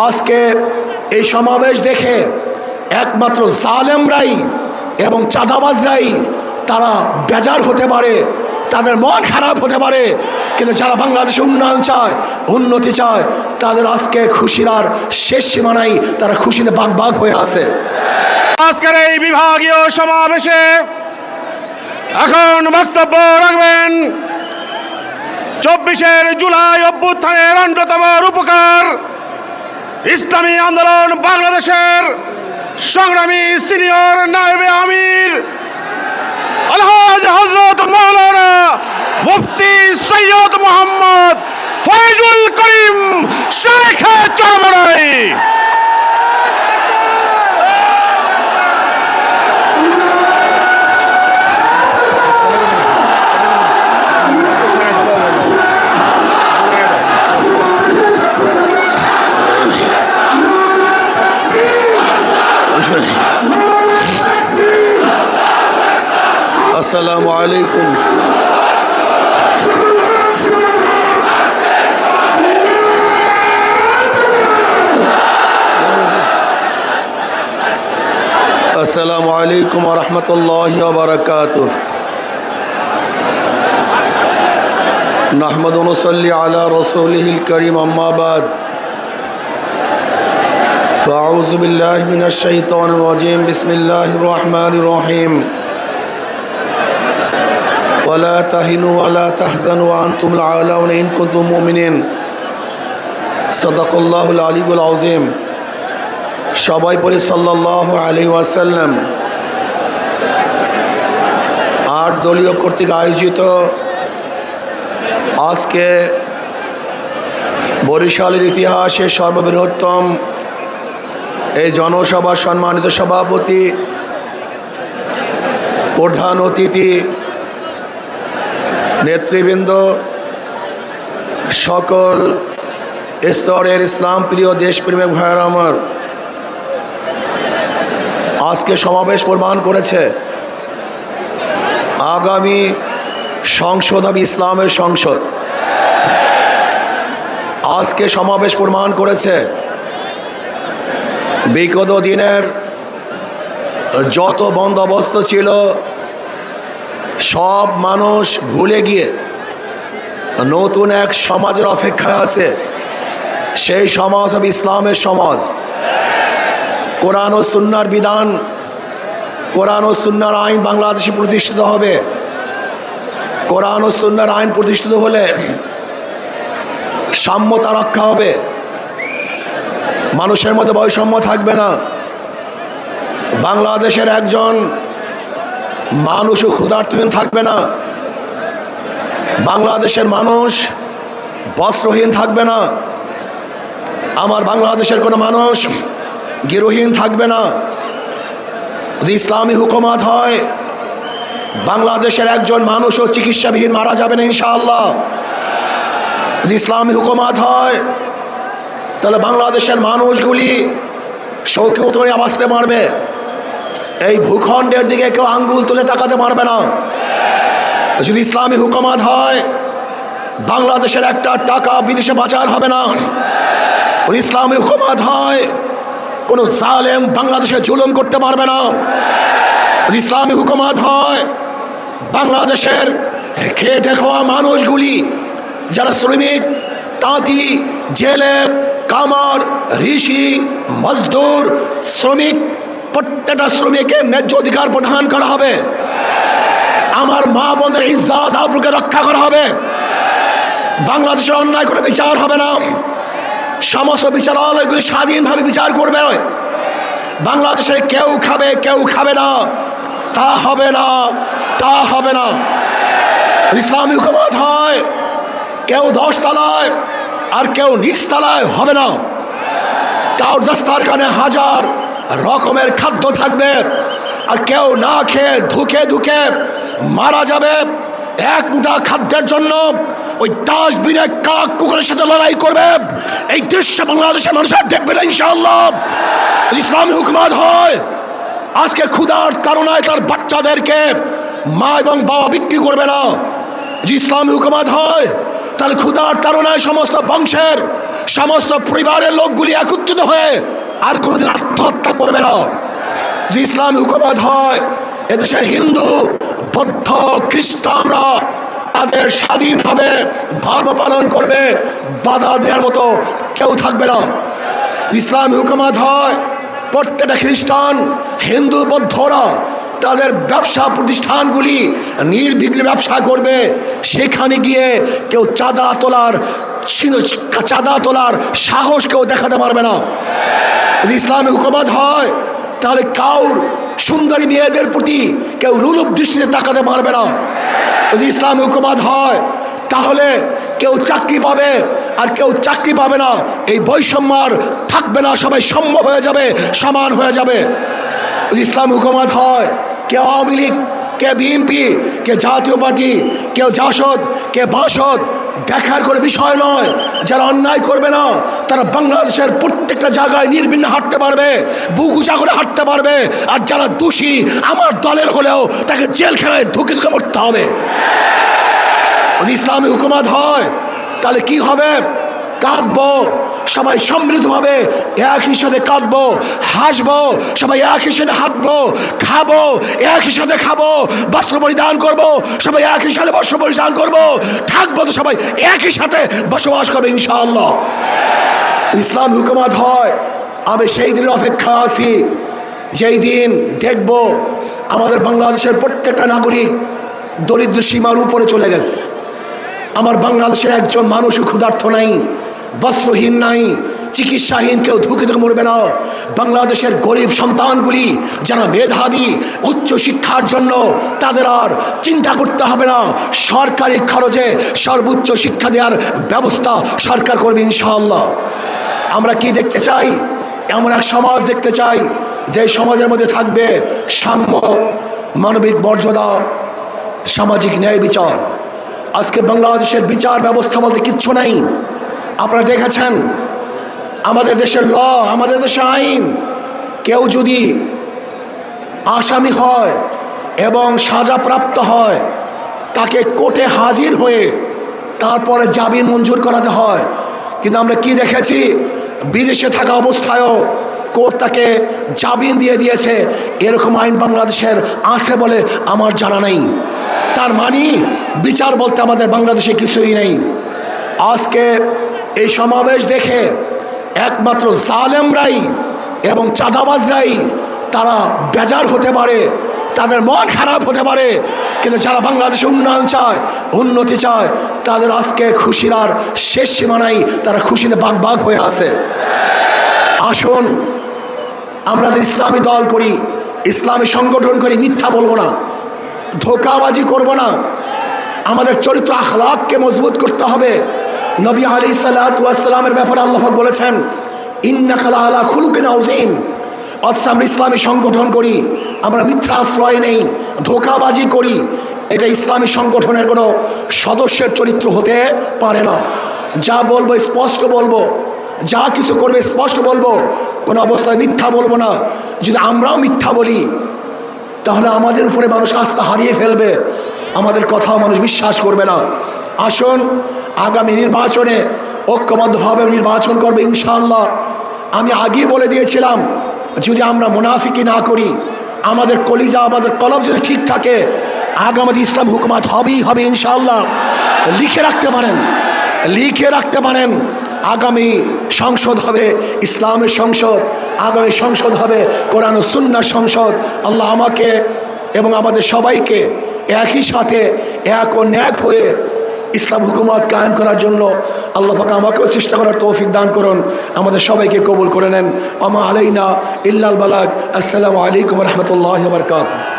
আজকে এই সমাবেশ দেখে একমাত্র জালেমরাই এবং চাঁদাবাজরাই তারা বেজার হতে পারে, তাদের মন খারাপ হতে পারে, কিন্তু যারা বাংলাদেশে উন্নয়ন চায়, উন্নতি চায়, তাদের আজকে খুশির আর শেষ সীমানায়, তারা খুশিতে বাগ হয়ে আছে। আজকের এই বিভাগীয় সমাবেশে এখন বক্তব্য রাখবেন 24 জুলাই অভ্যুত্থানের অন্যতম রূপকার, ইসলামী আন্দোলন বাংলাদেশের সংগ্রামী সিনিয়র নায়েবে আমির আলহাজ হযরত মাওলানা মুফতি সৈয়দ মোহাম্মদ ফয়জুল করিম শেখ চরমনাই। আসসালামু আলাইকুম। আসসালামু আলাইকুম ওয়া রাহমাতুল্লাহি ওয়া বারাকাতুহু। নাহমাদু ওয়া নুসাল্লি আলা রাসূলিহিল কারীম, আম্মা বাদ। ফাআউযু বিল্লাহি মিনাশ শাইতানির রাজীম। বিসমিল্লাহির রহমানির রহিম। ولا تهنوا ولا تحزنوا وأنتم الأعلون إن كنتم مؤمنين صدق الله العلي العظيم। সবাই পড়ি সাল্লাল্লাহু আলাইহি ওয়াসাল্লাম। 8 দলীয় কর্তৃক আয়োজিত আজকে বরিশালের ইতিহাসে সর্ববৃহত্তম এই জনসভার সম্মানিত সভাপতি, প্রধান অতিথি, নেতৃবৃন্দ, সকল স্তরের ইসলাম প্রিয় দেশপ্রেমিক ভাইয়েরা আমার, আজকে সমাবেশ প্রমাণ করেছে আগামী সংসদ হবে ইসলামের সংসদ। আজকে সমাবেশ প্রমাণ করেছে বিগত দিনের যত বন্দোবস্ত ছিল সব মানুষ ভুলে গিয়ে নতুন এক সমাজের অপেক্ষায় আছে। সেই সমাজ হবে ইসলামের সমাজ। কোরআন ও সুন্নাহর বিধান, কোরআন ও সুন্নাহর আইন বাংলাদেশে প্রতিষ্ঠিত হবে। কোরআন ও সুন্নাহর আইন প্রতিষ্ঠিত হলে সাম্যতা রক্ষা হবে, মানুষের মধ্যে বৈষম্য থাকবে না। বাংলাদেশের একজন মানুষও ক্ষুধার্তহীন থাকবে না, বাংলাদেশের মানুষ বস্ত্রহীন থাকবে না, আমার বাংলাদেশের কোনো মানুষ গৃহহীন থাকবে না। যদি ইসলামী হুকুমত হয়, বাংলাদেশের একজন মানুষও চিকিৎসাবিহীন মারা যাবে না ইনশাআল্লাহ। যদি ইসলামী হুকুমত হয়, তাহলে বাংলাদেশের মানুষগুলি শৌকিয়ত করে বাঁচতে পারবে। এই ভূখণ্ডের দিকে কেউ আঙ্গুল তুলে তাকাতে পারবে না। যদি ইসলামী হুকুমত হয়, বাংলাদেশের একটা টাকা বিদেশে পাচার হবে না। যদি ইসলামী হুকুমত হয়, কোনো জালেম বাংলাদেশে জুলুম করতে পারবে না। যদি ইসলামী হুকুমত হয়, বাংলাদেশের খেটে খাওয়া মানুষগুলি, যারা শ্রমিক, তাঁতি, জেলে, কামার, ঋষি, মজদুর, শ্রমিক, প্রত্যেকটা শ্রমিকের ন্যায্য অধিকার প্রদান করা হবে। আমার মা বোনদের ইজ্জত আবরুকে রক্ষা করা হবে। বাংলাদেশের অন্যায় করে বিচার হবে না। সমস্ত বিচারালয়গুলি স্বাধীনভাবে বিচার করবে। বাংলাদেশে কেউ খাবে কেউ খাবে না, তা হবে না, তা হবে না। ইসলামী হুকুমত হয়, কেউ 10 তলায় আর কেউ নিচ তলায় হবে না। কার দস্তারখানে হাজার রকমের খাদ্য থাকবে, আর কেউ না খেয়ে ধুকে ধুকে মারা যাবে। এক মুঠা খাদ্যের জন্য ওই ডাস্টবিনে কাক কুকুরের সাথে লড়াই করবে। এই দৃশ্য বাংলাদেশের মানুষের দেখবে না ইনশাআল্লাহ। ইসলামী হুকুমত হয়, আজকে ক্ষুধার তাড়নায় তার বাচ্চাদেরকে মা এবং বাবা বিক্রি করবে না। যদি ইসলামী হুকুমত হয়, তাহলে ক্ষুধার তাড়নায় সমস্ত বংশের সমস্ত পরিবারের লোকগুলি একত্রিত হয়ে আর কোনোদিন আত্মহত্যা করবে না। যদি ইসলামী হুকুমত হয়, এদেশের হিন্দু, বৌদ্ধ, খ্রিস্টানরা তাদের স্বাধীনভাবে ধর্ম পালন করবে, বাধা দেওয়ার মতো কেউ থাকবে না। ইসলামী হুকুমত হয়, প্রত্যেকটা খ্রিস্টান, হিন্দু, বৌদ্ধরা তাদের ব্যবসা প্রতিষ্ঠানগুলি নির্বিঘ্নে ব্যবসা করবে। সেখানে গিয়ে কেউ চাঁদা তোলার সাহস কেউ দেখাতে পারবে না। যদি ইসলামী হুকুমত হয়, তাহলে কাউর সুন্দরী মেয়েদের প্রতি কেউ লোলুপ দৃষ্টিতে তাকাতে পারবে না। যদি ইসলামী হুকুমত হয়, তাহলে কেউ চাকরি পাবে আর কেউ চাকরি পাবে না, এই বৈষম্য আর থাকবে না, সবাই সম হয়ে যাবে, সমান হয়ে যাবে। যদি ইসলামী হুকুমত হয়, কে আওয়ামী লীগ, কে বিএনপি, কে জাতীয় পার্টি, কেউ জাসদ, কে বাসদ দেখার কোনো বিষয় নয়। যারা অন্যায় করবে না তারা বাংলাদেশের প্রত্যেকটা জায়গায় নির্বিঘ্নে হাঁটতে পারবে, বুক উঁচা করে হাঁটতে পারবে। আর যারা দোষী আমার দলের হলেও তাকে জেলখানায় ধুকে ধুকে মরতে হবে। যদি ইসলামী হুকুমত হয়, তাহলে কি হবে? কাঁদবো সবাই সমৃদ্ধভাবে, একই সাথে কাঁদবো, হাসবো সবাই, একই সাথে হাঁটবো, খাবো একই সাথে খাবো, বস্ত্র পরিধান করবো সবাই, একই সাথে বস্ত্র পরিধান করবো, থাকবো তো সবাই একই সাথে বসবাস করবে ইনশাআল্লাহ। ইসলাম হুকুমত হয়, আমি সেই দিনের অপেক্ষা আছি যেই দিন দেখব আমাদের বাংলাদেশের প্রত্যেকটা নাগরিক দরিদ্র সীমার উপরে চলে গেছে। আমার বাংলাদেশের একজন মানুষও ক্ষুধার্ত নাই, বস্ত্রহীন নাই, চিকিৎসাহীন কেউ ধুকে ধুকে মরবে না। বাংলাদেশের গরিব সন্তানগুলি যারা মেধাবী, উচ্চ শিক্ষার জন্য তাদের আর চিন্তা করতে হবে না, সরকারি খরচে সর্বোচ্চ শিক্ষা দেওয়ার ব্যবস্থা সরকার করবে ইনশাআল্লাহ। আমরা কি দেখতে চাই? এমন এক সমাজ দেখতে চাই যে সমাজের মধ্যে থাকবে সাম্য, মানবিক মর্যাদা, সামাজিক ন্যায় বিচার। আজকে বাংলাদেশের বিচার ব্যবস্থা বলতে কিচ্ছু নাই। আপনারা দেখেছেন আমাদের দেশের ল, আমাদের দেশের আইন, কেউ যদি আসামি হয় এবং সাজাপ্রাপ্ত হয়, তাকে কোর্টে হাজির হয়ে তারপরে জামিন মঞ্জুর করাতে হয়। কিন্তু আমরা কি দেখেছি? বিদেশে থাকা অবস্থায়ও কোর্ট তাকে জামিন দিয়ে দিয়েছে। এরকম আইন বাংলাদেশের আছে বলে আমার জানা নেই। তার মানে বিচার বলতে আমাদের বাংলাদেশে কিছুই নেই। আজকে এই সমাবেশ দেখে একমাত্র জালেমরাই এবং চাঁদাবাজরাই তারা বেজার হতে পারে, তাদের মন খারাপ হতে পারে, কিন্তু যারা বাংলাদেশে উন্নয়ন চায়, উন্নতি চায়, তাদের আজকে খুশির আর শেষ সীমা নাই, তারা খুশিতে বাগ বাগ হয়ে আছে। আসুন আমরা যে ইসলামী দল করি, ইসলামী সংগঠন করি, মিথ্যা বলবো না, ধোঁকাবাজি করব না। আমাদের চরিত্র আখলাককে মজবুত করতে হবে। নবী আলাইহিসসালাতু ওয়াসসালামের ব্যাপারে আল্লাহ পাক বলেছেন, ইন্নাকা লাআলা খুলুকিন আযীম। অথচ আমরা ইসলামী সংগঠন করি, আমরা মিথ্যা আশ্রয় নেই, ধোঁকাবাজি করি। এটা ইসলামী সংগঠনের কোনো সদস্যের চরিত্র হতে পারে না। যা বলবো স্পষ্ট বলবো, যা কিছু করবে স্পষ্ট বলবো, কোনো অবস্থায় মিথ্যা বলবো না। যদি আমরাও মিথ্যা বলি তাহলে আমাদের উপরে মানুষ আস্থা হারিয়ে ফেলবে, আমাদের কথাও মানুষ বিশ্বাস করবে না। আসুন আগামী নির্বাচনে ঐক্যবদ্ধভাবে নির্বাচন করবে ইনশাআল্লাহ। আমি আগেই বলে দিয়েছিলাম, যদি আমরা মুনাফিকি না করি, আমাদের কলিজা, আমাদের কলম যদি ঠিক থাকে, আগামী ইসলাম হুকুমত হবেই হবে ইনশাআল্লাহ। লিখে রাখতে পারেন, লিখে রাখতে পারেন, আগামী সংসদ হবে ইসলামের সংসদ, আগামী সংসদ হবে কোরআন ও সুন্নাহর সংসদ। আল্লাহ আমাকে এবং আমাদের সবাইকে একই সাথে এক ও ন্যাক হয়ে ইসলাম হুকুমত কায়েম করার জন্য আল্লাহ পাক আমাকেও চেষ্টা করার তৌফিক দান করুন, আমাদের সবাইকে কবুল করে নেন। আমা আলাইনা ইল্লাল বালাগ। আসসালামু আলাইকুম ওয়া রাহমাতুল্লাহি ওয়া বারাকাতুহু।